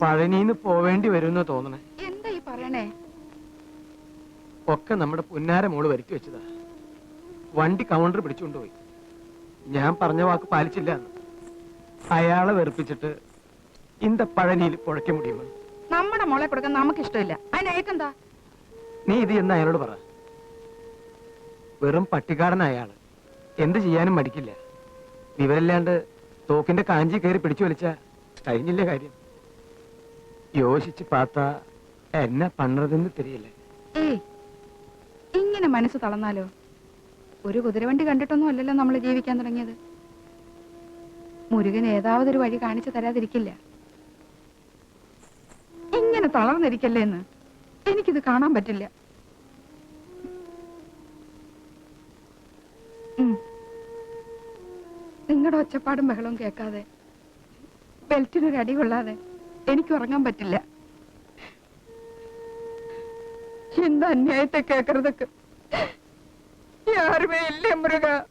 പഴനിന്ന് പോവേണ്ടി വരുമെന്ന് തോന്നണേ. എന്താ ഈ പറയണേ? ഒക്കെ നമ്മുടെ പുന്നാര മോള് വരുത്തി വെച്ചതാ. വണ്ടി കൗണ്ടർ പിടിച്ചുകൊണ്ടുപോയി. ഞാൻ പറഞ്ഞ വാക്ക് പാലിച്ചില്ല. അയാളെ വെറുപ്പിച്ചിട്ട് ഇന്ത പഴനിയിൽ പുഴയ്ക്ക മുടിയുമോ? നമ്മുടെ മോളെ കൊടുക്കാൻ നമുക്ക് ഇഷ്ടമില്ല. അതിനേക്കെന്താ? നീ ഇത് എന്ന് അയാളോട് പറ. വെറും പട്ടിക്കാടൻ അയാള്. എന്ത് ചെയ്യാനും മടിക്കില്ല. വിവരമില്ലാണ്ട് തോക്കിന്റെ കാഞ്ചി കയറി പിടിച്ചു വലിച്ച കഴിഞ്ഞില്ലേ കാര്യം. യോശിച്ച് പാത്ത എന്നെ പണ്ണതെന്ന് തിരിയില്ലേ. ഏയ്, ഇങ്ങനെ മനസ്സ് തളർന്നാലോ? ഒരു കുതിരവണ്ടി കണ്ടിട്ടൊന്നും അല്ലല്ലോ നമ്മൾ ജീവിക്കാൻ തുടങ്ങിയത്. മുരുകൻ ഏതാവതൊരു വഴി കാണിച്ചു തരാതിരിക്കില്ല. ഇങ്ങനെ തളർന്നിരിക്കല്ലേ എന്ന് എനിക്കിത് കാണാൻ പറ്റില്ല. നിങ്ങളുടെ ഒച്ചപ്പാടും ബഹളവും കേൾക്കാതെ, ബെൽറ്റിനൊരു അടി കൊള്ളാതെ എനിക്ക് ഉറങ്ങാൻ പറ്റില്ല. എന്താ അന്യായത്തെ കേക്കറതൊക്കെ? യാരുമേ ഇല്ലേ മുരുക?